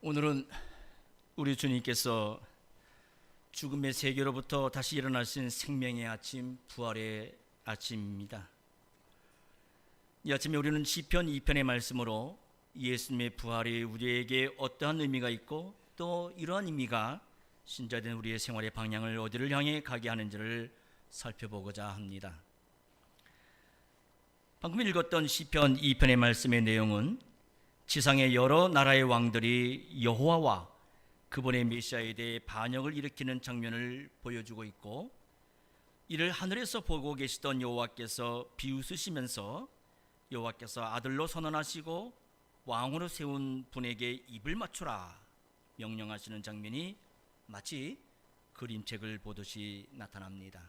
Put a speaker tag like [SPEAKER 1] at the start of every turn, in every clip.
[SPEAKER 1] 오늘은 우리 주님께서 죽음의 세계로부터 다시 일어나신 생명의 아침, 부활의 아침입니다. 이 아침에 우리는 시편 2편의 말씀으로 예수님의 부활이 우리에게 어떠한 의미가 있고 또 이러한 의미가 신자된 우리의 생활의 방향을 어디를 향해 가게 하는지를 살펴보고자 합니다. 방금 읽었던 시편 2편의 말씀의 내용은 지상의 여러 나라의 왕들이 여호와와 그분의 메시아에 대해 반역을 일으키는 장면을 보여주고 있고, 이를 하늘에서 보고 계시던 여호와께서 비웃으시면서 여호와께서 아들로 선언하시고 왕으로 세운 분에게 입을 맞추라 명령하시는 장면이 마치 그림책을 보듯이 나타납니다.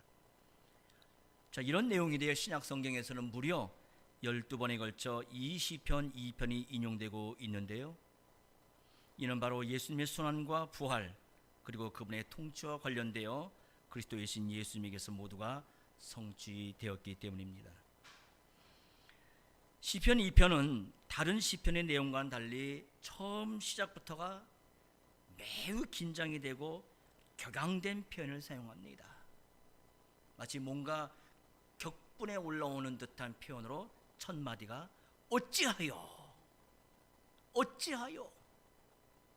[SPEAKER 1] 자, 이런 내용에 대해 신약 성경에서는 무려 12번에 걸쳐 이 시편 2편이 인용되고 있는데요, 이는 바로 예수님의 순환과 부활 그리고 그분의 통치와 관련되어 그리스도의 신 예수님에게서 모두가 성취되었기 때문입니다. 시편 2편은 다른 시편의 내용과는 달리 처음 시작부터가 매우 긴장이 되고 격앙된 표현을 사용합니다. 마치 뭔가 격분에 올라오는 듯한 표현으로 첫 마디가 어찌하여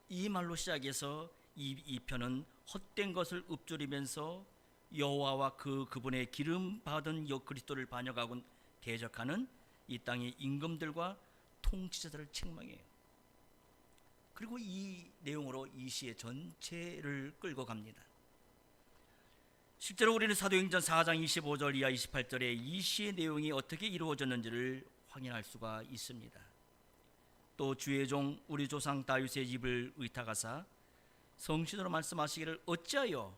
[SPEAKER 1] 이 말로 시작해서 이 편은 헛된 것을 읊조리면서 여호와와 그분의 기름 받은 그리스도를 반역하고 대적하는 이 땅의 임금들과 통치자들을 책망해요. 그리고 이 내용으로 이 시의 전체를 끌고 갑니다. 실제로 우리는 사도행전 4장 25절 이하 28절에 이 시의 내용이 어떻게 이루어졌는지를 확인할 수가 있습니다. 또 주의 종 우리 조상 다윗의 입을 의탁하사 성신으로 말씀하시기를 어찌하여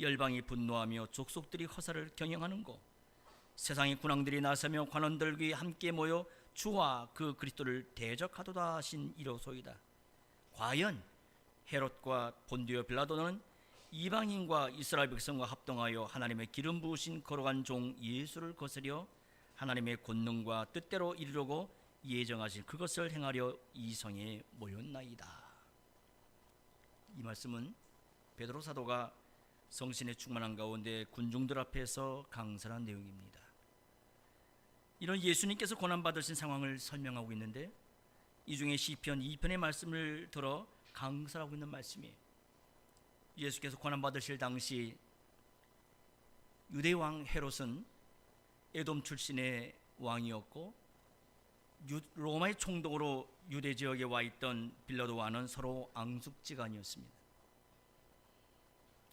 [SPEAKER 1] 열방이 분노하며 족속들이 허사를 경영하는고, 세상의 군왕들이 나서며 관원들과 함께 모여 주와 그 그리스도를 대적하도다 하신 이로소이다. 과연 헤롯과 본디오 빌라도는 이방인과 이스라엘 백성과 합동하여 하나님의 기름 부으신 거룩한 종 예수를 거스려 하나님의 권능과 뜻대로 이루려고 예정하신 그것을 행하려 이 성에 모였나이다. 이 말씀은 베드로 사도가 성신에 충만한 가운데 군중들 앞에서 강설한 내용입니다. 이런 예수님께서 고난받으신 상황을 설명하고 있는데, 이 중에 시편 2편의 말씀을 들어 강설하고 있는 말씀이에요. 예수께서 고난받으실 당시 유대 왕 헤롯은 에돔 출신의 왕이었고, 로마의 총독으로 유대 지역에 와 있던 빌라도와는 서로 앙숙지간이었습니다.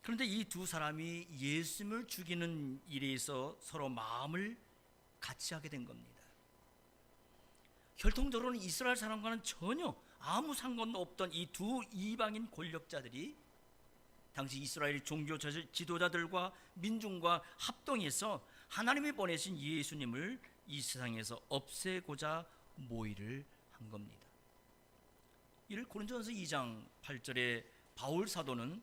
[SPEAKER 1] 그런데 이 두 사람이 예수님을 죽이는 일에 있어 서로 마음을 같이 하게 된 겁니다. 혈통적으로는 이스라엘 사람과는 전혀 아무 상관도 없던 이 두 이방인 권력자들이 당시 이스라엘의 종교 지도자들과 민중과 합동해서 하나님이 보내신 예수님을 이 세상에서 없애고자 모의를 한 겁니다. 이를 고린도전서 2장 8절에 바울 사도는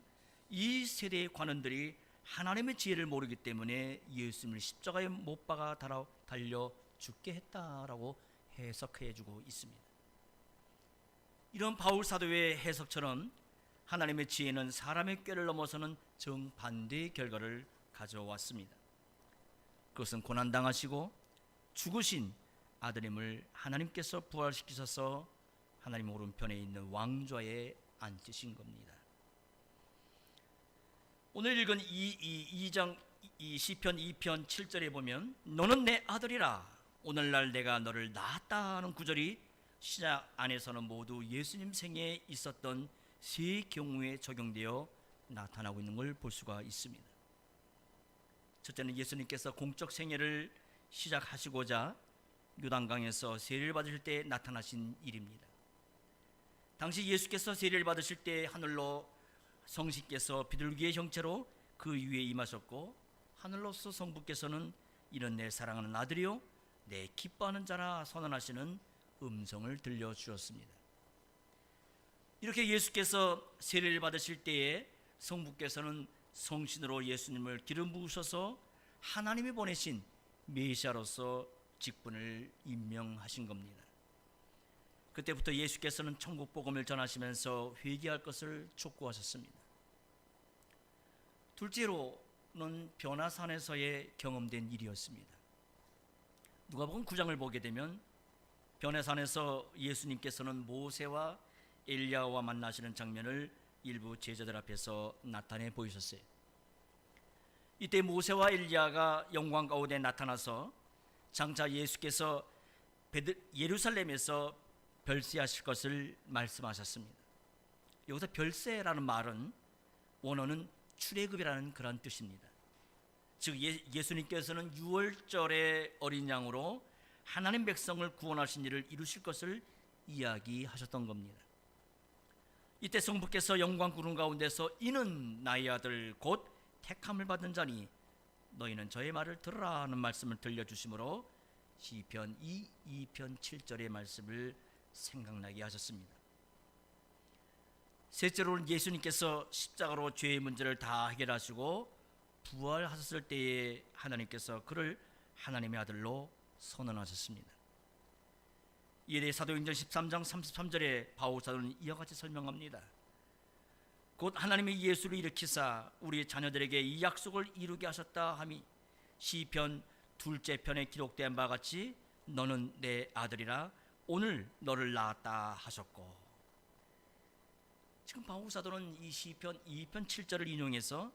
[SPEAKER 1] 이 세대의 관원들이 하나님의 지혜를 모르기 때문에 예수님을 십자가에 못 박아 달려 죽게 했다라고 해석해 주고 있습니다. 이런 바울 사도의 해석처럼 하나님의 지혜는 사람의 꾀를 넘어서는 정반대의 결과를 가져왔습니다. 그것은 고난당하시고 죽으신 아들임을 하나님께서 부활시키셔서 하나님 오른편에 있는 왕좌에 앉으신 겁니다. 오늘 읽은 이 시편 2편 7절에 보면 너는 내 아들이라 오늘날 내가 너를 낳았다는 구절이 시작 안에서는 모두 예수님 생애에 있었던 세 경우에 적용되어 나타나고 있는 걸 볼 수가 있습니다. 첫째는 예수님께서 공적 생애를 시작하시고자 요단강에서 세례를 받으실 때 나타나신 일입니다. 당시 예수께서 세례를 받으실 때 하늘로 성신께서 비둘기의 형체로 그 위에 임하셨고, 하늘로서 성부께서는 이는 내 사랑하는 아들이요 내 기뻐하는 자라 선언하시는 음성을 들려주셨습니다. 이렇게 예수께서 세례를 받으실 때에 성부께서는 성신으로 예수님을 기름 부으셔서 하나님이 보내신 메시아로서 직분을 임명하신 겁니다. 그때부터 예수께서는 천국 복음을 전하시면서 회개할 것을 촉구하셨습니다. 둘째로는 변화산에서의 경험된 일이었습니다. 누가복음 9장을 보게 되면 변화산에서 예수님께서는 모세와 엘리야와 만나시는 장면을 일부 제자들 앞에서 나타내 보이셨어요. 이때 모세와 엘리야가 영광 가운데 나타나서 장차 예수께서 예루살렘에서 별세하실 것을 말씀하셨습니다. 여기서 별세라는 말은 원어는 출애굽이라는 그런 뜻입니다. 즉 예수님께서는 유월절의 어린 양으로 하나님 백성을 구원하신 일을 이루실 것을 이야기하셨던 겁니다. 이때 성부께서 영광 구름 가운데서 이는 나의 아들 곧 택함을 받은 자니 너희는 저의 말을 들으라 하는 말씀을 들려주심으로 시편 2편 7절의 말씀을 생각나게 하셨습니다. 셋째로는 예수님께서 십자가로 죄의 문제를 다 해결하시고 부활하셨을 때에 하나님께서 그를 하나님의 아들로 선언하셨습니다. 이에 대해 사도행전 13장 33절에 바울 사도는 이와 같이 설명합니다. 곧 하나님이 예수를 일으키사 우리 자녀들에게 이 약속을 이루게 하셨다 하미 시편 2째 편에 기록된 바와 같이 너는 내 아들이라 오늘 너를 낳았다 하셨고, 지금 바울 사도는 이 시편 2편 7절을 인용해서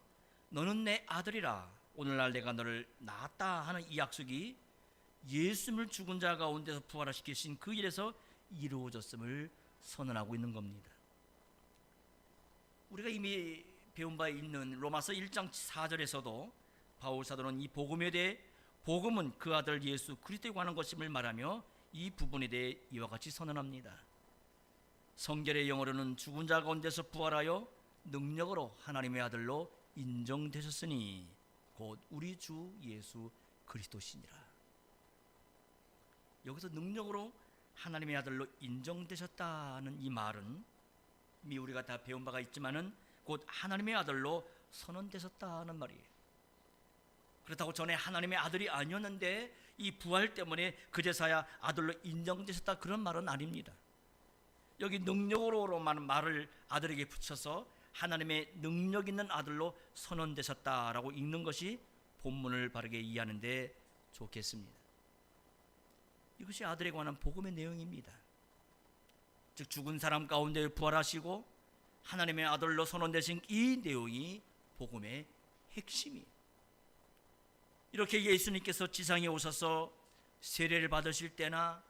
[SPEAKER 1] 너는 내 아들이라 오늘날 내가 너를 낳았다 하는 이 약속이 예수님을 죽은 자 가운데서 부활시키신 그 일에서 이루어졌음을 선언하고 있는 겁니다. 우리가 이미 배운 바 있는 로마서 1장 4절에서도 바울 사도는 이 복음에 대해 복음은 그 아들 예수 그리스도에 관한 것임을 말하며 이 부분에 대해 이와 같이 선언합니다. 성결의 영어로는 죽은 자 가운데서 부활하여 능력으로 하나님의 아들로 인정되셨으니 곧 우리 주 예수 그리스도시니라. 여기서 능력으로 하나님의 아들로 인정되셨다는 이 말은 이미 우리가 다 배운 바가 있지만은 곧 하나님의 아들로 선언되셨다는 말이에요. 그렇다고 전에 하나님의 아들이 아니었는데 이 부활 때문에 그제서야 아들로 인정되셨다 그런 말은 아닙니다. 여기 능력으로만 말을 아들에게 붙여서 하나님의 능력 있는 아들로 선언되셨다라고 읽는 것이 본문을 바르게 이해하는 데 좋겠습니다. 이것이 아들에 관한 복음의 내용입니다. 즉 죽은 사람 가운데 부활하시고 하나님의 아들로 선언되신 이 내용이 복음의 핵심이에요. 이렇게 예수님께서 지상에 오셔서 세례를 받으실 때나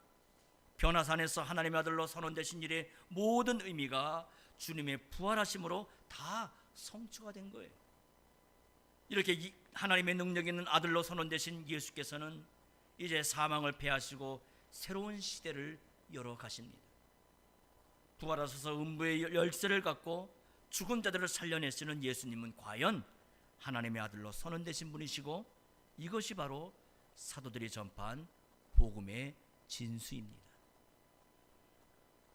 [SPEAKER 1] 변화산에서 하나님의 아들로 선언되신 일의 모든 의미가 주님의 부활하심으로 다 성취가 된 거예요. 이렇게 하나님의 능력 있는 아들로 선언되신 예수께서는 이제 사망을 패하시고 새로운 시대를 열어가십니다. 부활하셔서 음부의 열쇠를 갖고 죽은 자들을 살려내시는 예수님은 과연 하나님의 아들로 선언되신 분이시고 이것이 바로 사도들이 전파한 복음의 진수입니다.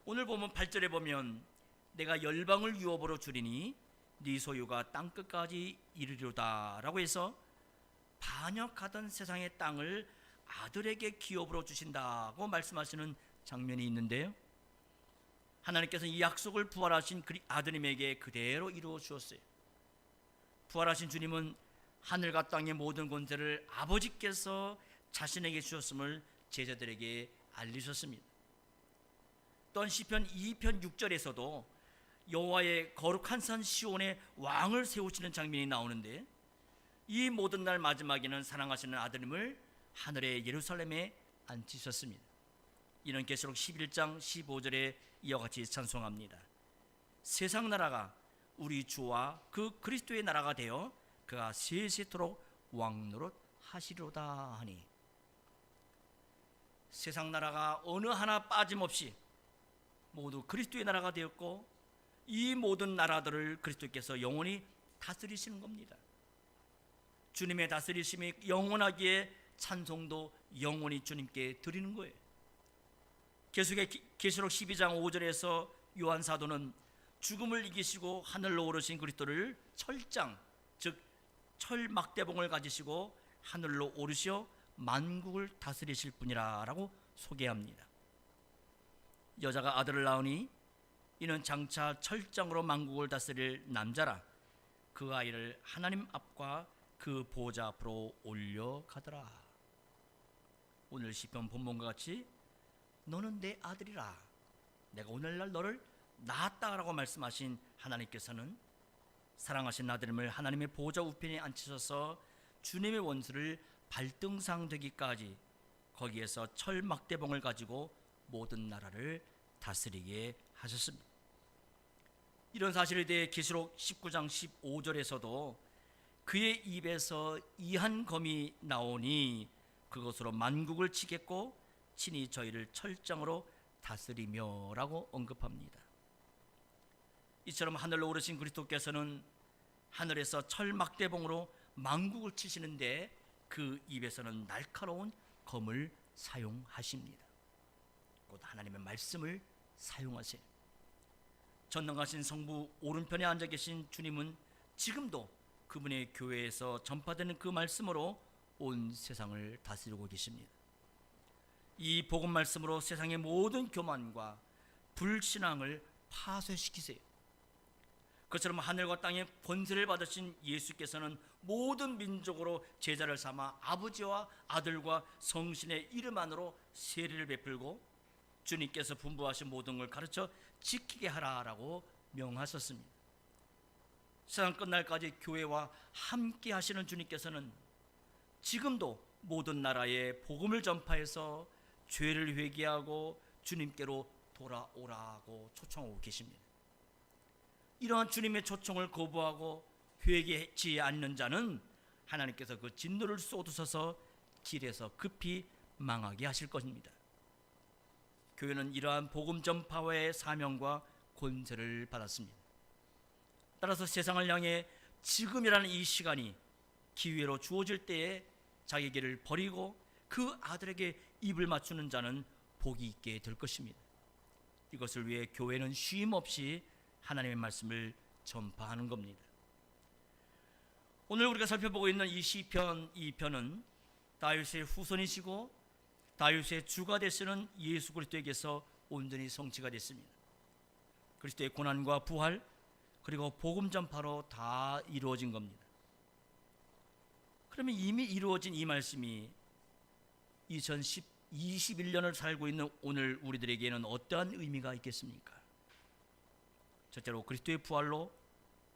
[SPEAKER 1] 오늘 보면 8절에 보면 내가 열방을 유업으로 주리니 네 소유가 땅끝까지 이르리로다 라고 해서 반역하던 세상의 땅을 아들에게 기업으로 주신다고 말씀하시는 장면이 있는데요, 하나님께서 이 약속을 부활하신 아드님에게 그대로 이루어 주었어요. 부활하신 주님은 하늘과 땅의 모든 권세를 아버지께서 자신에게 주셨음을 제자들에게 알리셨습니다. 또한 시편 2편 6절에서도 여호와의 거룩한 산 시온에 왕을 세우시는 장면이 나오는데 이 모든 날 마지막에는 사랑하시는 아드님을 하늘의 예루살렘에 앉히셨습니다. 이는 계시록 11장 15절에 이와 같이 찬송합니다. 세상 나라가 우리 주와 그 그리스도의 나라가 되어 그가 세세토록 왕노릇 하시리로다 하니, 세상 나라가 어느 하나 빠짐없이 모두 그리스도의 나라가 되었고 이 모든 나라들을 그리스도께서 영원히 다스리시는 겁니다. 주님의 다스리심이 영원하기에 찬송도 영원히 주님께 드리는 거예요. 계시록 12장 5절에서 요한 사도는 죽음을 이기시고 하늘로 오르신 그리스도를 철장, 즉 철막대봉을 가지시고 하늘로 오르시어 만국을 다스리실 분이라고 소개합니다. 여자가 아들을 낳으니 이는 장차 철장으로 만국을 다스릴 남자라. 그 아이를 하나님 앞과 그 보좌 앞으로 올려가더라. 오늘 시편 본문과 같이 너는 내 아들이라, 내가 오늘날 너를 낳았다라고 말씀하신 하나님께서는 사랑하신 아들임을 하나님의 보좌 우편에 앉히셔서 주님의 원수를 발등상 되기까지 거기에서 철막대봉을 가지고 모든 나라를 다스리게 하셨습니다. 이런 사실에 대해 계시록 19장 15절에서도 그의 입에서 이한 검이 나오니 그것으로 만국을 치겠고 친히 저희를 철장으로 다스리며 라고 언급합니다. 이처럼 하늘로 오르신 그리스도께서는 하늘에서 철막대봉으로 만국을 치시는데 그 입에서는 날카로운 검을 사용하십니다. 곧 하나님의 말씀을 사용하세요. 전능하신 성부 오른편에 앉아 계신 주님은 지금도 그분의 교회에서 전파되는 그 말씀으로 온 세상을 다스리고 계십니다. 이 복음 말씀으로 세상의 모든 교만과 불신앙을 파쇄시키세요. 그처럼 하늘과 땅의 권세를 받으신 예수께서는 모든 민족으로 제자를 삼아 아버지와 아들과 성신의 이름 안으로 세례를 베풀고 주님께서 분부하신 모든 걸 가르쳐 지키게 하라라고 명하셨습니다. 세상 끝날까지 교회와 함께 하시는 주님께서는 지금도 모든 나라에 복음을 전파해서 죄를 회개하고 주님께로 돌아오라고 초청하고 계십니다. 이러한 주님의 초청을 거부하고 회개치 않는 자는 하나님께서 그 진노를 쏟으셔서 길에서 급히 망하게 하실 것입니다. 교회는 이러한 복음 전파의 사명과 권세를 받았습니다. 따라서 세상을 향해 지금이라는 이 시간이 기회로 주어질 때에 자기 길을 버리고 그 아들에게 입을 맞추는 자는 복이 있게 될 것입니다. 이것을 위해 교회는 쉼 없이 하나님의 말씀을 전파하는 겁니다. 오늘 우리가 살펴보고 있는 이 시편 2편은 다윗의 후손이시고 다윗의 주가 되시는 예수 그리스도에게서 온전히 성취가 됐습니다. 그리스도의 고난과 부활 그리고 복음 전파로 다 이루어진 겁니다. 그러면 이미 이루어진 이 말씀이 2021년을 살고 있는 오늘 우리들에게는 어떠한 의미가 있겠습니까? 첫째로 그리스도의 부활로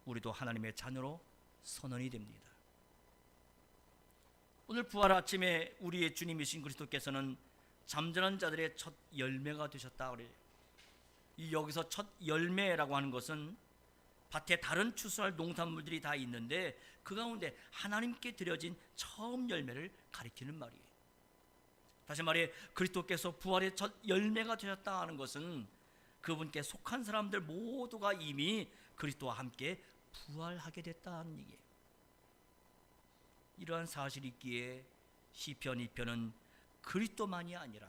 [SPEAKER 1] 우리도 하나님의 자녀로 선언이 됩니다. 오늘 부활 아침에 우리의 주님이신 그리스도께서는 잠자는 자들의 첫 열매가 되셨다 그래요. 이 여기서 첫 열매라고 하는 것은 밭에 다른 추수할 농산물들이 다 있는데 그 가운데 하나님께 드려진 처음 열매를 가리키는 말이에요. 다시 말해 그리스도께서 부활의 첫 열매가 되셨다 하는 것은 그분께 속한 사람들 모두가 이미 그리스도와 함께 부활하게 됐다는 얘기예요. 이러한 사실이 있기에 시편 2편은 그리스도만이 아니라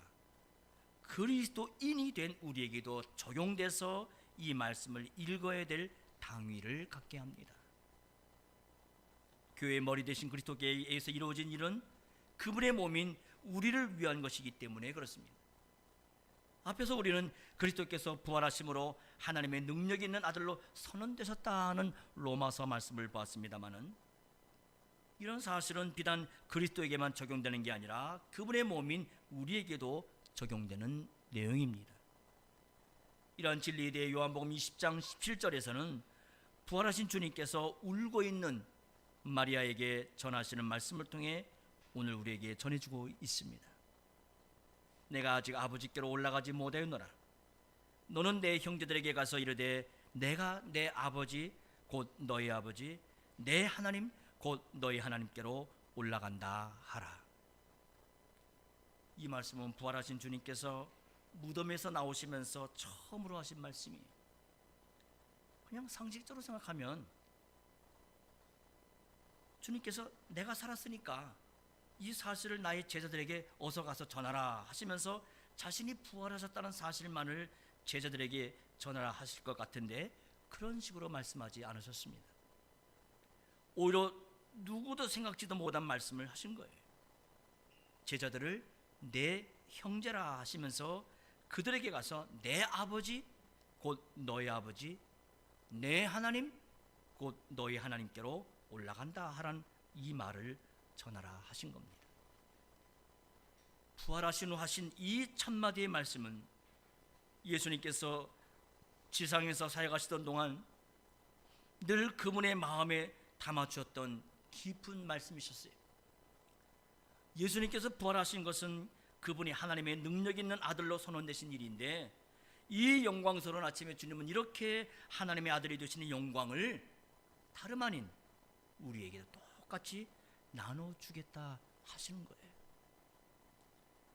[SPEAKER 1] 그리스도인이 된 우리에게도 적용돼서 이 말씀을 읽어야 될 당위를 갖게 합니다. 교회의 머리 되신 그리스도께서 이루어진 일은 그분의 몸인 우리를 위한 것이기 때문에 그렇습니다. 앞에서 우리는 그리스도께서 부활하심으로 하나님의 능력 있는 아들로 선언되셨다는 로마서 말씀을 보았습니다마는 이런 사실은 비단 그리스도에게만 적용되는 게 아니라 그분의 몸인 우리에게도 적용되는 내용입니다. 이러한 진리에 대해 요한복음 20장 17절에서는 부활하신 주님께서 울고 있는 마리아에게 전하시는 말씀을 통해 오늘 우리에게 전해주고 있습니다. 내가 아직 아버지께로 올라가지 못하였노라. 너는 내 형제들에게 가서 이르되 내가 내 아버지 곧 너희 아버지 내 하나님 곧 너희 하나님께로 올라간다 하라. 이 말씀은 부활하신 주님께서 무덤에서 나오시면서 처음으로 하신 말씀이에요. 그냥 상식적으로 생각하면 주님께서 내가 살았으니까 이 사실을 나의 제자들에게 어서 가서 전하라 하시면서 자신이 부활하셨다는 사실만을 제자들에게 전하라 하실 것 같은데 그런 식으로 말씀하지 않으셨습니다. 오히려 누구도 생각지도 못한 말씀을 하신 거예요. 제자들을 내 형제라 하시면서 그들에게 가서 내 아버지 곧 너의 아버지, 내 하나님 곧 너의 하나님께로 올라간다 하란 이 말을 전하라 하신 겁니다. 부활하신 후 하신 이 첫마디의 말씀은 예수님께서 지상에서 사역하시던 동안 늘 그분의 마음에 담아주었던 깊은 말씀이셨어요. 예수님께서 부활하신 것은 그분이 하나님의 능력 있는 아들로 선언되신 일인데, 이 영광스러운 아침에 주님은 이렇게 하나님의 아들이 되시는 영광을 다름 아닌 우리에게도 똑같이 나눠주겠다 하시는 거예요.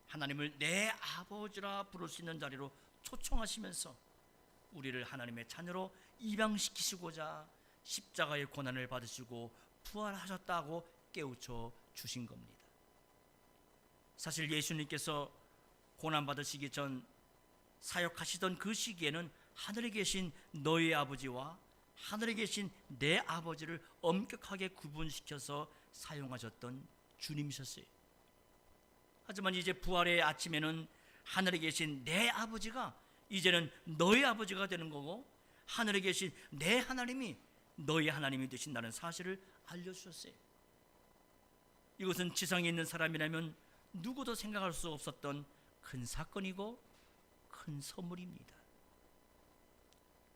[SPEAKER 1] 하나님을 내 아버지라 부를 수 있는 자리로 초청하시면서 우리를 하나님의 자녀로 입양시키시고자 십자가의 고난을 받으시고 부활하셨다고 깨우쳐 주신 겁니다. 사실 예수님께서 고난받으시기 전 사역하시던 그 시기에는 하늘에 계신 너희 아버지와 하늘에 계신 내 아버지를 엄격하게 구분시켜서 사용하셨던 주님이셨어요. 하지만 이제 부활의 아침에는 하늘에 계신 내 아버지가 이제는 너희 아버지가 되는 거고, 하늘에 계신 내 하나님이 너희 하나님이 되신다는 사실을 알려주셨어요. 이것은 지상에 있는 사람이라면 누구도 생각할 수 없었던 큰 사건이고 큰 선물입니다.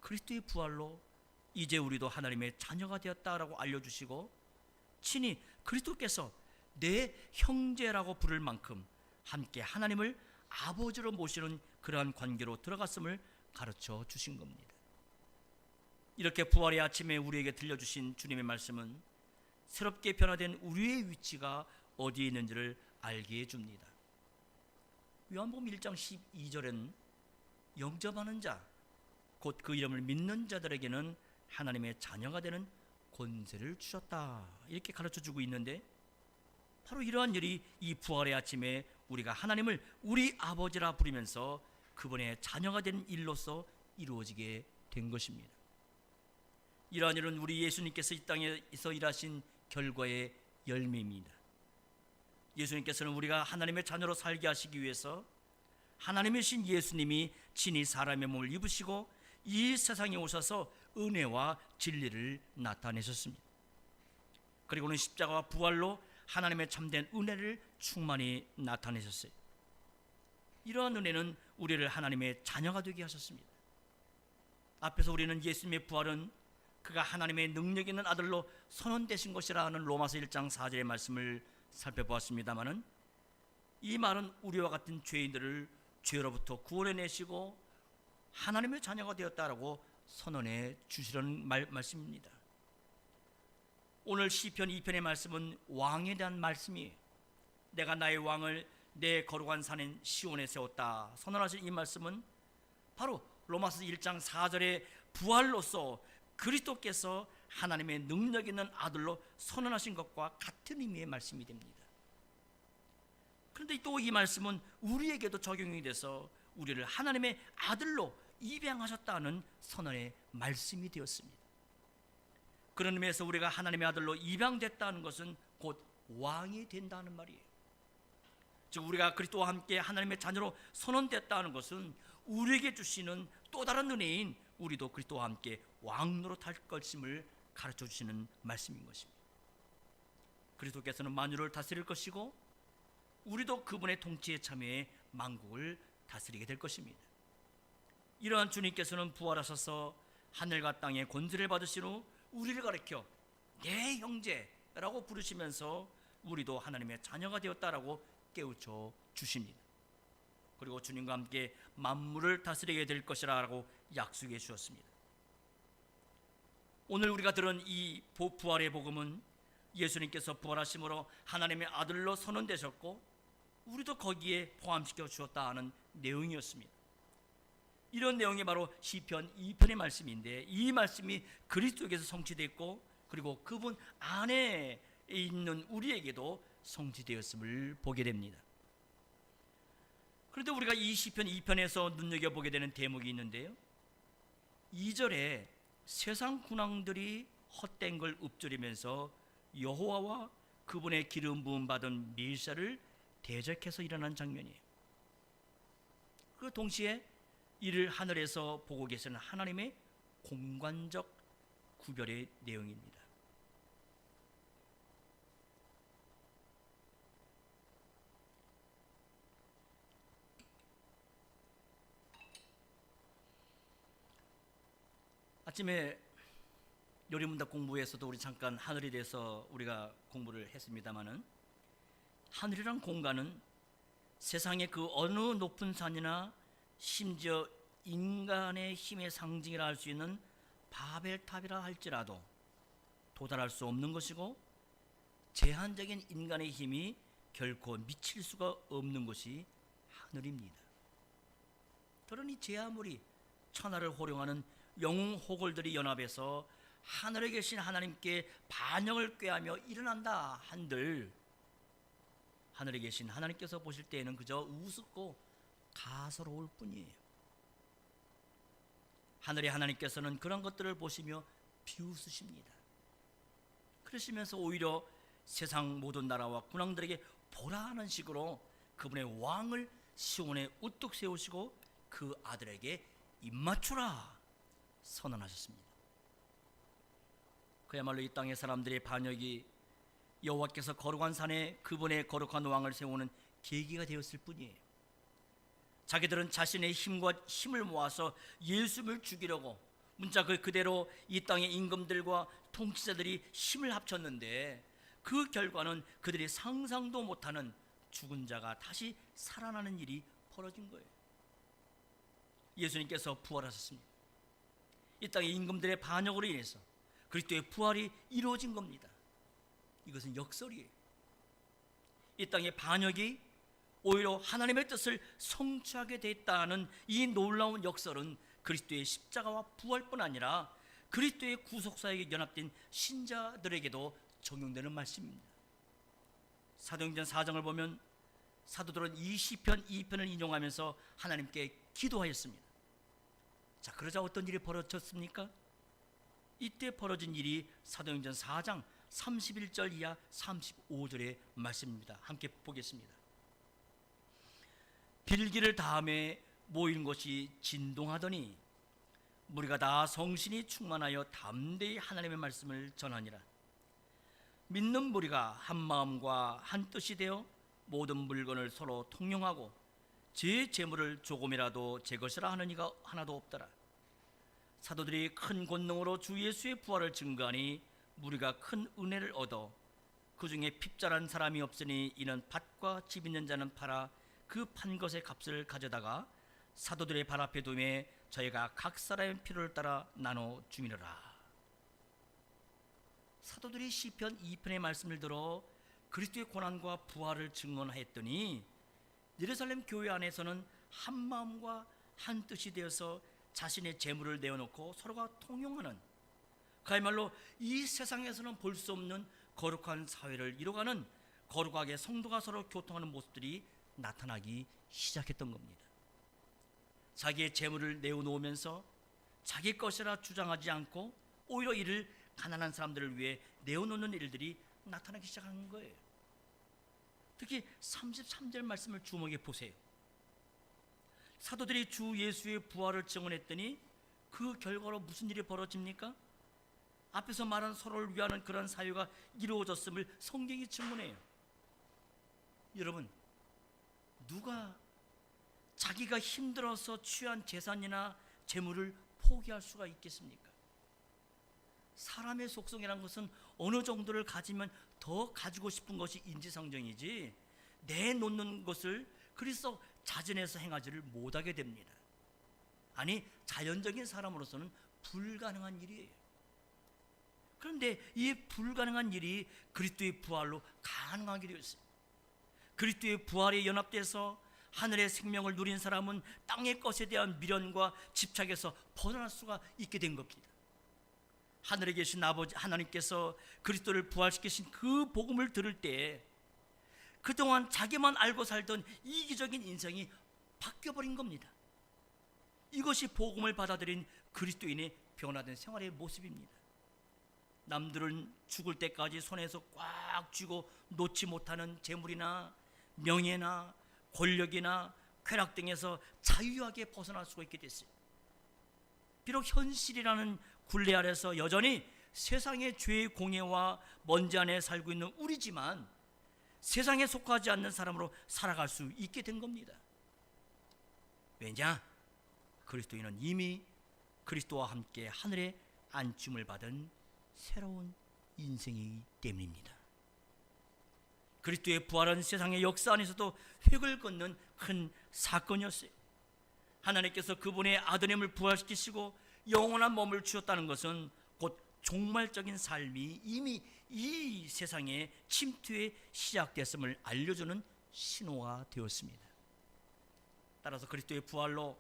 [SPEAKER 1] 그리스도의 부활로 이제 우리도 하나님의 자녀가 되었다라고 알려주시고, 친히 그리스도께서 내 형제라고 부를 만큼 함께 하나님을 아버지로 모시는 그러한 관계로 들어갔음을 가르쳐 주신 겁니다. 이렇게 부활의 아침에 우리에게 들려주신 주님의 말씀은 새롭게 변화된 우리의 위치가 어디에 있는지를 알게 해줍니다. 요한복음 1장 12절에는 영접하는 자, 곧 그 이름을 믿는 자들에게는 하나님의 자녀가 되는 권세를 주셨다, 이렇게 가르쳐주고 있는데, 바로 이러한 일이 이 부활의 아침에 우리가 하나님을 우리 아버지라 부르면서 그분의 자녀가 되는 일로서 이루어지게 된 것입니다. 이러한 일은 우리 예수님께서 이 땅에서 일하신 결과의 열매입니다. 예수님께서는 우리가 하나님의 자녀로 살게 하시기 위해서 하나님이신 예수님이 친히 사람의 몸을 입으시고 이 세상에 오셔서 은혜와 진리를 나타내셨습니다. 그리고는 십자가와 부활로 하나님의 참된 은혜를 충만히 나타내셨어요. 이러한 은혜는 우리를 하나님의 자녀가 되게 하셨습니다. 앞에서 우리는 예수님의 부활은 그가 하나님의 능력 있는 아들로 선언되신 것이라 하는 로마서 1장 4절의 말씀을 살펴보았습니다마는, 이 말은 우리와 같은 죄인들을 죄로부터 구원해내시고 하나님의 자녀가 되었다라고 선언해 주시려는 말씀입니다. 오늘 시편 2편의 말씀은 왕에 대한 말씀이에요. 내가 나의 왕을 내 거룩한 산인 시온에 세웠다 선언하신 이 말씀은 바로 로마서 1장 4절의 부활로서 그리스도께서 하나님의 능력 있는 아들로 선언하신 것과 같은 의미의 말씀이 됩니다. 그런데 또 이 말씀은 우리에게도 적용이 돼서 우리를 하나님의 아들로 입양하셨다는 선언의 말씀이 되었습니다. 그런 의미에서 우리가 하나님의 아들로 입양됐다는 것은 곧 왕이 된다는 말이에요. 즉 우리가 그리스도와 함께 하나님의 자녀로 선언됐다는 것은 우리에게 주시는 또 다른 은혜인 우리도 그리스도와 함께 왕 노릇할 것임을 가르쳐 주시는 말씀인 것입니다. 그리스도께서는 만유를 다스릴 것이고 우리도 그분의 통치에 참여해 만국을 다스리게 될 것입니다. 이러한 주님께서는 부활하셔서 하늘과 땅의 권세를 받으신 후 우리를 가리켜 내 형제라고 부르시면서 우리도 하나님의 자녀가 되었다라고 깨우쳐 주십니다. 그리고 주님과 함께 만물을 다스리게 될 것이라고 약속해 주셨습니다. 오늘 우리가 들은 이 부활의 복음은 예수님께서 부활하심으로 하나님의 아들로 선언되셨고 우리도 거기에 포함시켜 주었다 하는 내용이었습니다. 이런 내용이 바로 시편 2편의 말씀인데, 이 말씀이 그리스도에게서 성취됐고 그리고 그분 안에 있는 우리에게도 성취되었음을 보게 됩니다. 그런데 우리가 이 시편 2편에서 눈여겨보게 되는 대목이 있는데요, 2절에 세상 군왕들이 헛된 걸 읊조리면서 여호와와 그분의 기름 부음 받은 메시아를 대적해서 일어난 장면이에요. 그 동시에 이를 하늘에서 보고 계시는 하나님의 공간적 구별의 내용입니다. 아침에 요리문답 공부에서도 우리 잠깐 하늘에 대해서 우리가 공부를 했습니다마는, 하늘이란 공간은 세상의 그 어느 높은 산이나 심지어 인간의 힘의 상징이라 할 수 있는 바벨탑이라 할지라도 도달할 수 없는 것이고, 제한적인 인간의 힘이 결코 미칠 수가 없는 것이 하늘입니다. 그러니 제 아무리 천하를 호령하는 영웅 호걸들이 연합해서 하늘에 계신 하나님께 반역을 꾀하며 일어난다 한들, 하늘에 계신 하나님께서 보실 때에는 그저 우습고 가소로울 뿐이에요. 하늘의 하나님께서는 그런 것들을 보시며 비웃으십니다. 그러시면서 오히려 세상 모든 나라와 군왕들에게 보라 하는 식으로 그분의 왕을 시온에 우뚝 세우시고 그 아들에게 입맞추라 선언하셨습니다. 그야말로 이 땅의 사람들의 반역이 여호와께서 거룩한 산에 그분의 거룩한 왕을 세우는 계기가 되었을 뿐이에요. 자기들은 자신의 힘을 모아서 예수를 죽이려고 문자 그대로 이 땅의 임금들과 통치자들이 힘을 합쳤는데, 그 결과는 그들이 상상도 못하는 죽은 자가 다시 살아나는 일이 벌어진 거예요. 예수님께서 부활하셨습니다. 이 땅의 임금들의 반역으로 인해서 그리스도의 부활이 이루어진 겁니다. 이것은 역설이에요. 이 땅의 반역이 오히려 하나님의 뜻을 성취하게 됐다는 이 놀라운 역설은 그리스도의 십자가와 부활뿐 아니라 그리스도의 구속사역에 연합된 신자들에게도 적용되는 말씀입니다. 사도행전 4장을 보면 사도들은 이 시편 2편을 인용하면서 하나님께 기도하였습니다. 자, 그러자 어떤 일이 벌어졌습니까? 이때 벌어진 일이 사도행전 4장 31절 이하 35절의 말씀입니다. 함께 보겠습니다. 빌기를 다음에 모인 것이 진동하더니 무리가 다 성신이 충만하여 담대히 하나님의 말씀을 전하니라. 믿는 무리가 한 마음과 한 뜻이 되어 모든 물건을 서로 통용하고 제 재물을 조금이라도 제 것이라 하는 이가 하나도 없더라. 사도들이 큰 권능으로 주 예수의 부활을 증거하니 무리가 큰 은혜를 얻어 그 중에 핍절한 사람이 없으니 이는 밭과 집 있는 자는 팔아 그 판 것의 값을 가져다가 사도들의 발 앞에 두매 저희가 각 사람의 필요를 따라 나눠 주미르라. 사도들이 시편 2편의 말씀을 들어 그리스도의 고난과 부활을 증언하였더니 예루살렘 교회 안에서는 한 마음과 한 뜻이 되어서 자신의 재물을 내어놓고 서로가 통용하는, 그야말로 이 세상에서는 볼 수 없는 거룩한 사회를 이뤄가는 거룩하게 성도가 서로 교통하는 모습들이 나타나기 시작했던 겁니다. 자기의 재물을 내어놓으면서 자기 것이라 주장하지 않고 오히려 이를 가난한 사람들을 위해 내어놓는 일들이 나타나기 시작하는 거예요. 특히 33절 말씀을 주목해 보세요. 사도들이 주 예수의 부활을 증언했더니 그 결과로 무슨 일이 벌어집니까? 앞에서 말한 서로를 위하는 그런 사유가 이루어졌음을 성경이 증언해요. 여러분, 누가 자기가 힘들어서 취한 재산이나 재물을 포기할 수가 있겠습니까? 사람의 속성이라는 것은 어느 정도를 가지면 더 가지고 싶은 것이 인지상정이지 내놓는 것을 그리스도 자진해서 행하지를 못하게 됩니다. 아니, 자연적인 사람으로서는 불가능한 일이에요. 그런데 이 불가능한 일이 그리스도의 부활로 가능하게 되었어요. 그리스도의 부활에 연합돼서 하늘의 생명을 누린 사람은 땅의 것에 대한 미련과 집착에서 벗어날 수가 있게 된 겁니다. 하늘에 계신 아버지 하나님께서 그리스도를 부활시키신 그 복음을 들을 때 그동안 자기만 알고 살던 이기적인 인생이 바뀌어버린 겁니다. 이것이 복음을 받아들인 그리스도인의 변화된 생활의 모습입니다. 남들은 죽을 때까지 손에서 꽉 쥐고 놓지 못하는 재물이나 명예나 권력이나 쾌락 등에서 자유하게 벗어날 수가 있게 됐어요. 비록 현실이라는 굴레 아래서 여전히 세상의 죄의 공예와 먼지 안에 살고 있는 우리지만 세상에 속하지 않는 사람으로 살아갈 수 있게 된 겁니다. 왜냐? 그리스도인은 이미 그리스도와 함께 하늘에 안춤을 받은 새로운 인생이기 때문입니다. 그리스도의 부활은 세상의 역사 안에서도 획을 긋는 큰 사건이었어요. 하나님께서 그분의 아드님을 부활시키시고 영원한 몸을 주셨다는 것은 곧 종말적인 삶이 이미 이 세상에 침투에 시작됐음을 알려주는 신호가 되었습니다. 따라서 그리스도의 부활로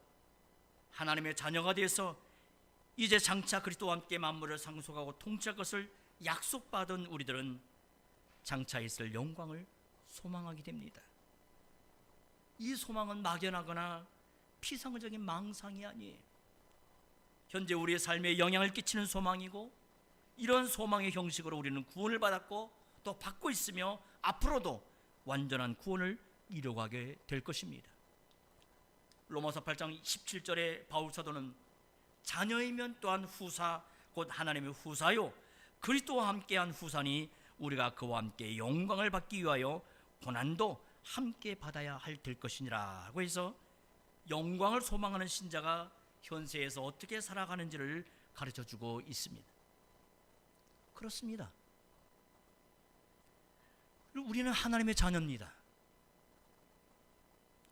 [SPEAKER 1] 하나님의 자녀가 되어서 이제 장차 그리스도와 함께 만물을 상속하고 통치할 것을 약속받은 우리들은 장차 있을 영광을 소망하게 됩니다. 이 소망은 막연하거나 피상적인 망상이 아니에요. 현재 우리의 삶에 영향을 끼치는 소망이고, 이런 소망의 형식으로 우리는 구원을 받았고 또 받고 있으며 앞으로도 완전한 구원을 이루어가게 될 것입니다. 로마서 8장 17절에 바울 사도는 자녀이면 또한 후사 곧 하나님의 후사요 그리스도와 함께한 후사니 우리가 그와 함께 영광을 받기 위하여 고난도 함께 받아야 될 것이니라 하고 해서 영광을 소망하는 신자가 현세에서 어떻게 살아가는지를 가르쳐주고 있습니다. 그렇습니다. 우리는 하나님의 자녀입니다.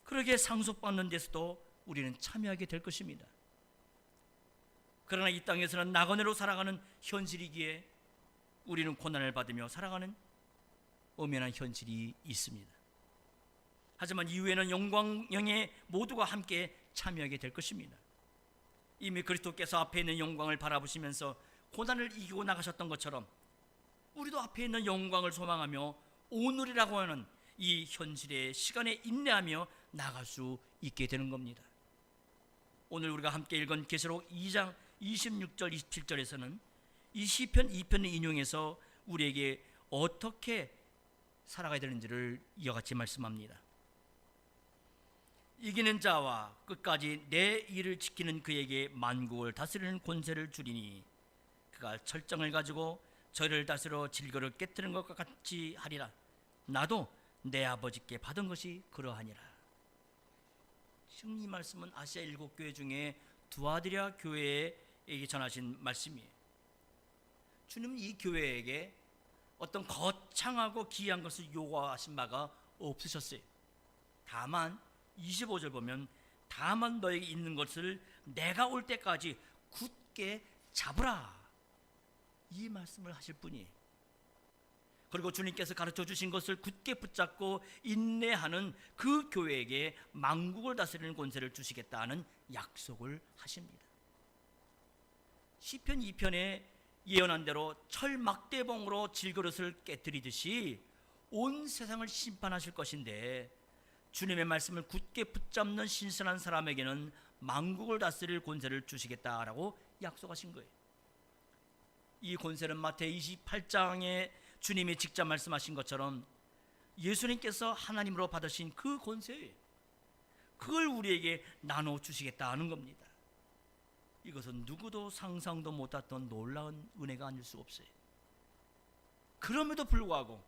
[SPEAKER 1] 그러게 상속받는 데서도 우리는 참여하게 될 것입니다. 그러나 이 땅에서는 나그네로 살아가는 현실이기에 우리는 고난을 받으며 살아가는 엄연한 현실이 있습니다. 하지만 이후에는 영광영에 모두가 함께 참여하게 될 것입니다. 이미 그리스도께서 앞에 있는 영광을 바라보시면서 고난을 이기고 나가셨던 것처럼 우리도 앞에 있는 영광을 소망하며 오늘이라고 하는 이 현실의 시간에 인내하며 나갈 수 있게 되는 겁니다. 오늘 우리가 함께 읽은 계시록 2장 26절 27절에서는 이 시편 2편을 인용해서 우리에게 어떻게 살아가야 되는지를 이와 같이 말씀합니다. 이기는 자와 끝까지 내 일을 지키는 그에게 만국을 다스리는 권세를 주리니 그가 철정을 가지고 저를 다스려 질거를 깨뜨리는 것과 같이 하리라. 나도 내 아버지께 받은 것이 그러하니라. 지금 이 말씀은 아시아 7교회 중에 두아드리아 교회에게 전하신 말씀이에요. 주님은 이 교회에게 어떤 거창하고 기이한 것을 요구하신 바가 없으셨어요. 다만 25절 보면 다만 너에게 있는 것을 내가 올 때까지 굳게 잡으라, 이 말씀을 하실 뿐이에요. 그리고 주님께서 가르쳐 주신 것을 굳게 붙잡고 인내하는 그 교회에게 만국을 다스리는 권세를 주시겠다는 약속을 하십니다. 시편 2편에 예언한 대로 철막대봉으로 질그릇을 깨뜨리듯이 온 세상을 심판하실 것인데, 주님의 말씀을 굳게 붙잡는 신선한 사람에게는 만국을 다스릴 권세를 주시겠다라고 약속하신 거예요. 이 권세는 마태 28장에 주님이 직접 말씀하신 것처럼 예수님께서 하나님으로 받으신 그 권세예요. 그걸 우리에게 나눠 주시겠다는 겁니다. 이것은 누구도 상상도 못했던 놀라운 은혜가 아닐 수 없어요. 그럼에도 불구하고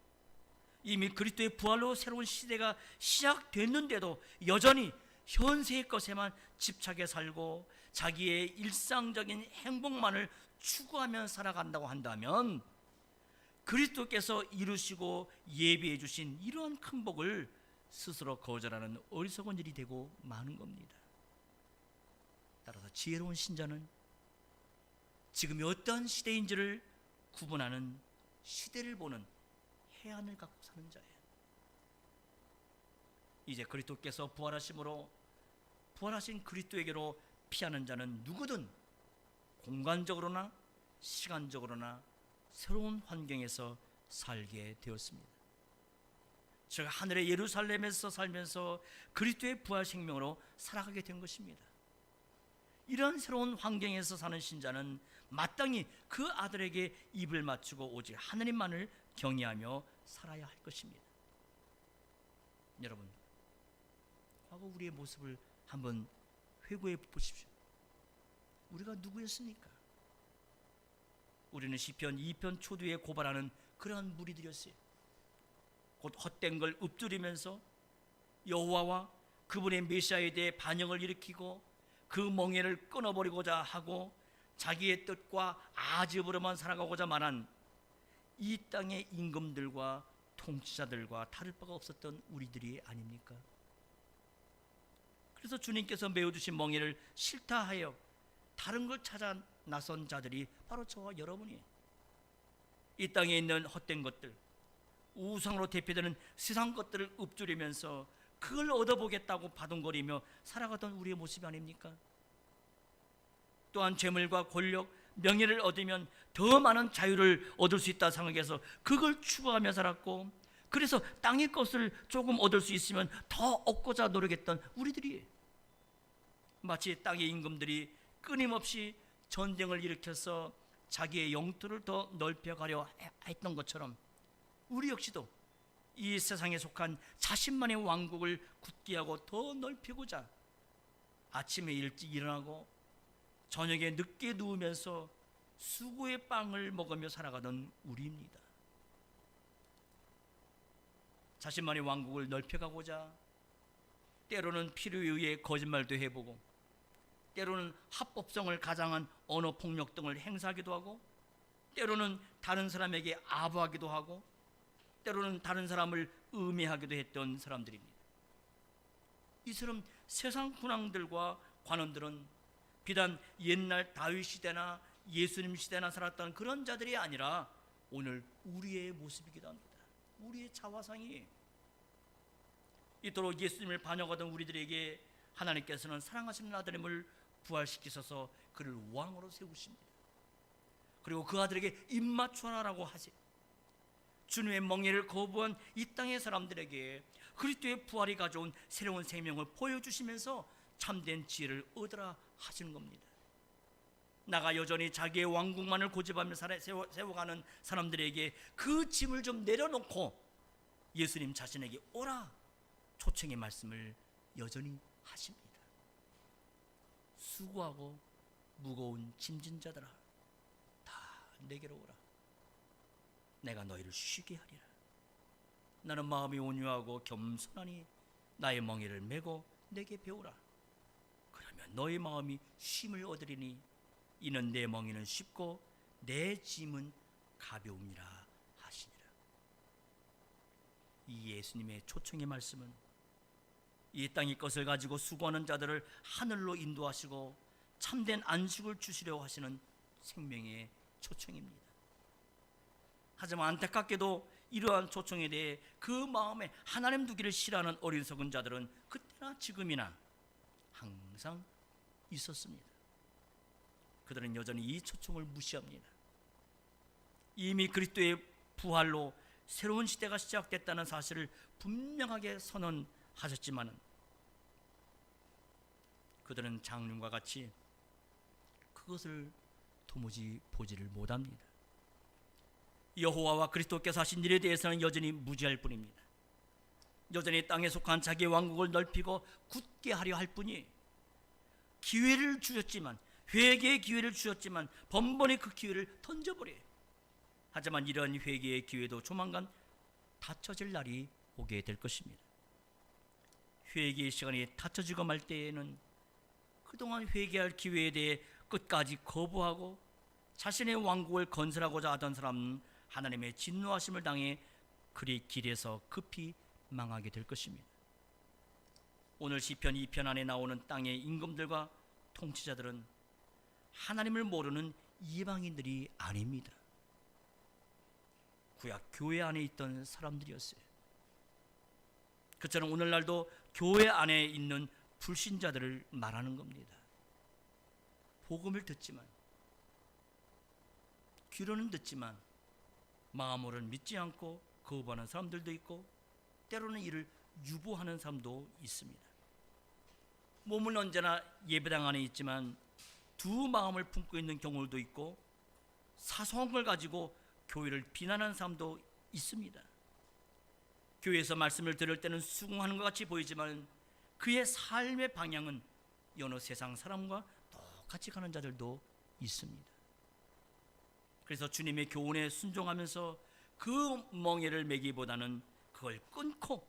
[SPEAKER 1] 이미 그리스도의 부활로 새로운 시대가 시작됐는데도 여전히 현세의 것에만 집착해 살고 자기의 일상적인 행복만을 추구하며 살아간다고 한다면 그리스도께서 이루시고 예비해 주신 이러한 큰 복을 스스로 거절하는 어리석은 일이 되고 마는 겁니다. 따라서 지혜로운 신자는 지금이 어떠한 시대인지를 구분하는 시대를 보는 해안을 갖고 사는 자예요. 이제 그리스도께서 부활하심으로 부활하신 그리스도에게로 피하는 자는 누구든 공간적으로나 시간적으로나 새로운 환경에서 살게 되었습니다. 제가 하늘의 예루살렘에서 살면서 그리스도의 부활 생명으로 살아가게 된 것입니다. 이런 새로운 환경에서 사는 신자는 마땅히 그 아들에게 입을 맞추고 오직 하느님만을 경외하며 살아야 할 것입니다. 여러분, 하고 우리의 모습을 한번 회고해 보십시오. 우리가 누구였습니까? 우리는 시편 2편 초두에 고발하는 그러한 무리들이었어요. 곧 헛된 걸 읊조리면서 여호와와 그분의 메시아에 대해 반영을 일으키고 그 멍에를 끊어버리고자 하고 자기의 뜻과 아집으로만 살아가고자 말한 이 땅의 임금들과 통치자들과 다를 바가 없었던 우리들이 아닙니까? 그래서 주님께서 메어주신 멍에를 싫다 하여 다른 걸 찾아 나선 자들이 바로 저와 여러분이에요. 이 땅에 있는 헛된 것들, 우상으로 대표되는 세상 것들을 읊조리면서 그걸 얻어보겠다고 바둥거리며 살아가던 우리의 모습이 아닙니까? 또한 재물과 권력, 명예를 얻으면 더 많은 자유를 얻을 수 있다 생각해서 그걸 추구하며 살았고, 그래서 땅의 것을 조금 얻을 수 있으면 더 얻고자 노력했던 우리들이, 마치 땅의 임금들이 끊임없이 전쟁을 일으켜서 자기의 영토를 더 넓혀가려 했던 것처럼 우리 역시도 이 세상에 속한 자신만의 왕국을 굳게 하고 더 넓히고자 아침에 일찍 일어나고 저녁에 늦게 누우면서 수고의 빵을 먹으며 살아가던 우리입니다. 자신만의 왕국을 넓혀가고자 때로는 필요에 의해 거짓말도 해보고, 때로는 합법성을 가장한 언어 폭력 등을 행사하기도 하고, 때로는 다른 사람에게 아부하기도 하고, 때로는 다른 사람을 음해하기도 했던 사람들입니다. 이처럼 세상 군왕들과 관원들은 비단 옛날 다윗 시대나 예수님 시대나 살았던 그런 자들이 아니라 오늘 우리의 모습이기도 합니다. 우리의 자화상이. 이토록 예수님을 반역하던 우리들에게 하나님께서는 사랑하시는 아들임을 부활시키셔서 그를 왕으로 세우십니다. 그리고 그 아들에게 입맞춰라라고 하세요. 주님의 멍에를 거부한 이 땅의 사람들에게 그리스도의 부활이 가져온 새로운 생명을 보여주시면서 참된 지혜를 얻으라 하시는 겁니다. 나가 여전히 자기의 왕국만을 고집하며 세워가는 사람들에게 그 짐을 좀 내려놓고 예수님 자신에게 오라 초청의 말씀을 여전히 하십니다. 수고하고 무거운 짐진 자들아, 다 내게로 오라. 내가 너희를 쉬게 하리라. 나는 마음이 온유하고 겸손하니 나의 멍에를 메고 내게 배우라. 그러면 너희 마음이 쉼을 얻으리니 이는 내 멍에는 쉽고 내 짐은 가벼움이라 하시니라. 이 예수님의 초청의 말씀은 이 땅의 것을 가지고 수고하는 자들을 하늘로 인도하시고 참된 안식을 주시려고 하시는 생명의 초청입니다. 하지만 안타깝게도 이러한 초청에 대해 그 마음에 하나님 두기를 싫어하는 어리석은 자들은 그때나 지금이나 항상 있었습니다. 그들은 여전히 이 초청을 무시합니다. 이미 그리스도의 부활로 새로운 시대가 시작됐다는 사실을 분명하게 선언하셨지만 그들은 장님과 같이 그것을 도무지 보지를 못합니다. 여호와와 그리스도께서 하신 일에 대해서는 여전히 무지할 뿐입니다. 여전히 땅에 속한 자기의 왕국을 넓히고 굳게 하려 할 뿐이, 기회를 주셨지만, 회개의 기회를 주셨지만 번번이 그 기회를 던져버려요. 하지만 이런 회개의 기회도 조만간 닫혀질 날이 오게 될 것입니다. 회개의 시간이 닫혀지고 말 때에는 그동안 회개할 기회에 대해 끝까지 거부하고 자신의 왕국을 건설하고자 하던 사람은 하나님의 진노하심을 당해 그리 길에서 급히 망하게 될 것입니다. 오늘 시편 2편 안에 나오는 땅의 임금들과 통치자들은 하나님을 모르는 이방인들이 아닙니다. 구약 교회 안에 있던 사람들이었어요. 그처럼 오늘날도 교회 안에 있는 불신자들을 말하는 겁니다. 복음을 듣지만, 귀로는 듣지만 마음으로는 믿지 않고 거부하는 사람들도 있고, 때로는 이를 유보하는 사람도 있습니다. 몸은 언제나 예배당 안에 있지만 두 마음을 품고 있는 경우도 있고, 사소한 걸 가지고 교회를 비난하는 사람도 있습니다. 교회에서 말씀을 들을 때는 수긍하는 것 같이 보이지만 그의 삶의 방향은 여느 세상 사람과 똑같이 가는 자들도 있습니다. 그래서 주님의 교훈에 순종하면서 그 멍에를 매기보다는 그걸 끊고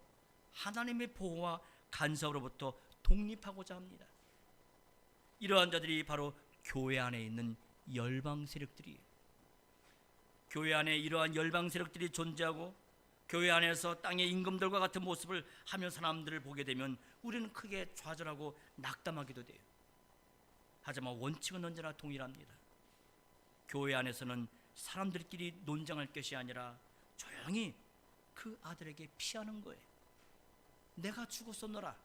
[SPEAKER 1] 하나님의 보호와 간섭으로부터 독립하고자 합니다. 이러한 자들이 바로 교회 안에 있는 열방 세력들이에요. 교회 안에 이러한 열방 세력들이 존재하고 교회 안에서 땅의 임금들과 같은 모습을 하며 사람들을 보게 되면 우리는 크게 좌절하고 낙담하기도 돼요. 하지만 원칙은 언제나 동일합니다. 교회 안에서는 사람들끼리 논쟁할 것이 아니라 조용히 그 아들에게 피하는 거예요. 내가 죽었었노라,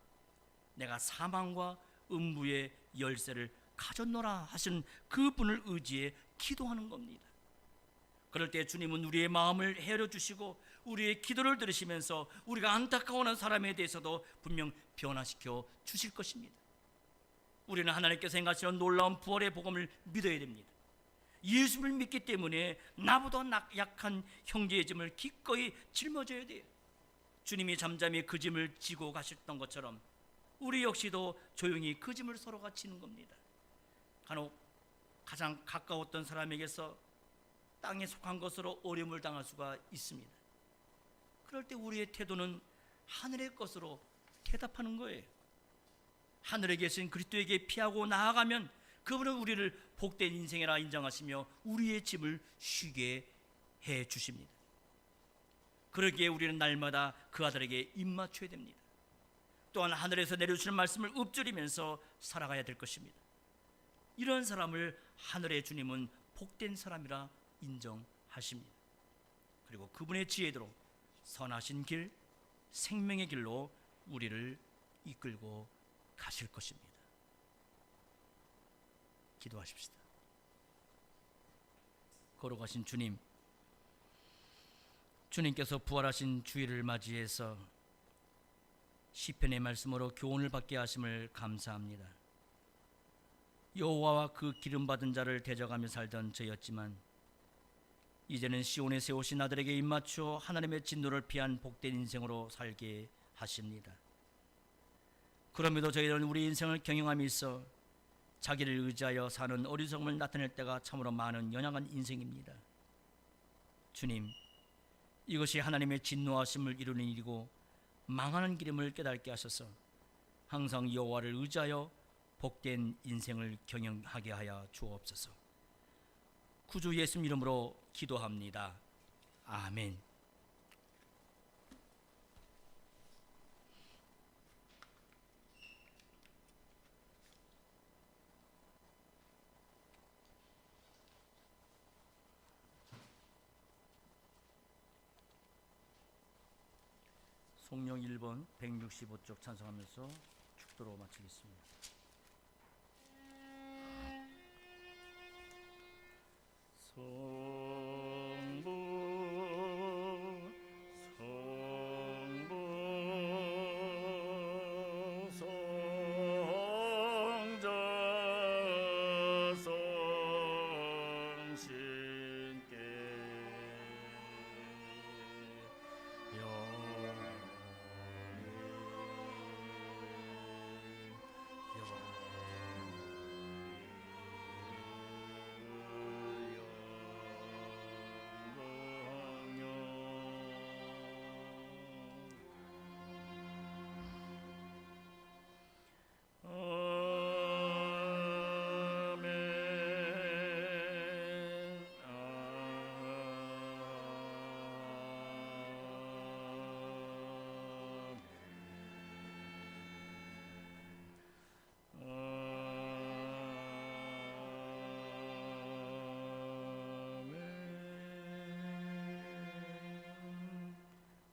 [SPEAKER 1] 내가 사망과 음부의 열쇠를 가졌노라 하신 그분을 의지해 기도하는 겁니다. 그럴 때 주님은 우리의 마음을 헤아려 주시고 우리의 기도를 들으시면서 우리가 안타까워하는 사람에 대해서도 분명 변화시켜 주실 것입니다. 우리는 하나님께서 행하시는 놀라운 부활의 복음을 믿어야 됩니다. 예수를 믿기 때문에 나보다 약한 형제의 짐을 기꺼이 짊어져야 돼요. 주님이 잠잠히 그 짐을 지고 가셨던 것처럼 우리 역시도 조용히 그 짐을 서로가 지는 겁니다. 간혹 가장 가까웠던 사람에게서 땅에 속한 것으로 어려움을 당할 수가 있습니다. 그럴 때 우리의 태도는 하늘의 것으로 대답하는 거예요. 하늘에 계신 그리스도에게 피하고 나아가면 그분은 우리를 복된 인생이라 인정하시며 우리의 짐을 쉬게 해 주십니다. 그러기에 우리는 날마다 그 아들에게 입맞춰야 됩니다. 또한 하늘에서 내려주시는 말씀을 읊조리면서 살아가야 될 것입니다. 이런 사람을 하늘의 주님은 복된 사람이라 인정하십니다. 그리고 그분의 지혜대로 선하신 길, 생명의 길로 우리를 이끌고 가실 것입니다. 기도하십시다. 걸어가신 주님, 주님께서 부활하신 주일을 맞이해서 시편의 말씀으로 교훈을 받게 하심을 감사합니다. 여호와와 그 기름 받은 자를 대적하며 살던 저였지만 이제는 시온에 세우신 아들에게 입맞추어 하나님의 진노를 피한 복된 인생으로 살게 하십니다. 그럼에도 저희들은 우리 인생을 경영함에 있어 자기를 의지하여 사는 어리석음을 나타낼 때가 참으로 많은 연약한 인생입니다. 주님, 이것이 하나님의 진노하심을 이루는 일이고 망하는 길임을 깨닫게 하셔서 항상 여호와를 의지하여 복된 인생을 경영하게 하여 주옵소서. 구주 예수님 이름으로 기도합니다. 아멘. 송영 1번 165쪽 찬송하면서 축도로 마치겠습니다. 성부 성부 성자 성신께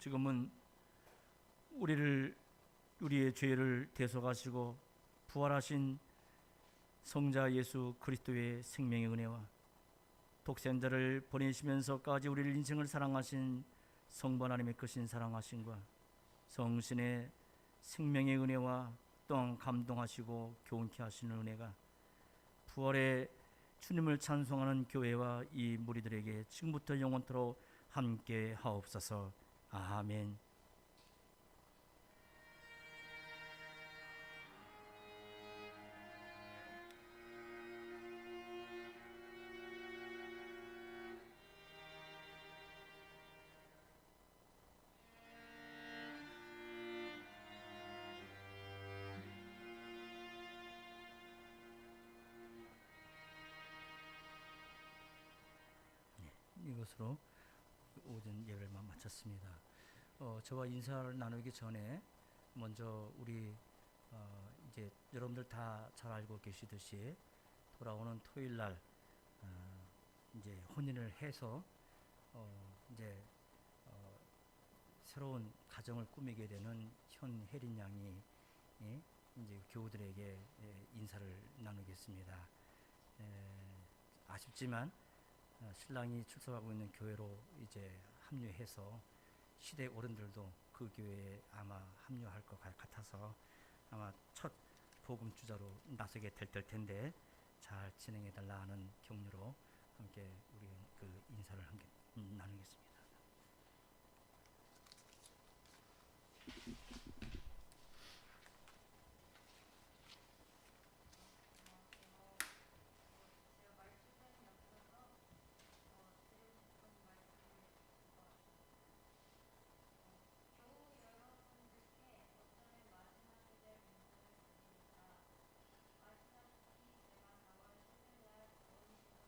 [SPEAKER 1] 지금은 우리의 죄를 대속하시고 부활하신 성자 예수 그리스도의 생명의 은혜와 독생자를 보내시면서까지 우리를 인생을 사랑하신 성부 하나님의 크신 사랑하심과 성신의 생명의 은혜와 또한 감동하시고 교훈케 하시는 은혜가 부활의 주님을 찬송하는 교회와 이 무리들에게 지금부터 영원토록 함께 하옵소서. 아멘. 이것으로 오전 예배를 마쳤습니다. 저와 인사를 나누기 전에 먼저 우리 이제 여러분들 다 잘 알고 계시듯이 돌아오는 토요일 날 이제 혼인을 해서 이제 새로운 가정을 꾸미게 되는 현혜린 양이 이제 교우들에게 인사를 나누겠습니다. 아쉽지만 신랑이 출석하고 있는 교회로 이제 합류해서 시대 어른들도 그 교회에 아마 합류할 것 같아서 아마 첫 복음 주자로 나서게 될 텐데 잘 진행해 달라 하는 격려로 함께 우리 그 인사를 함께 나누겠습니다.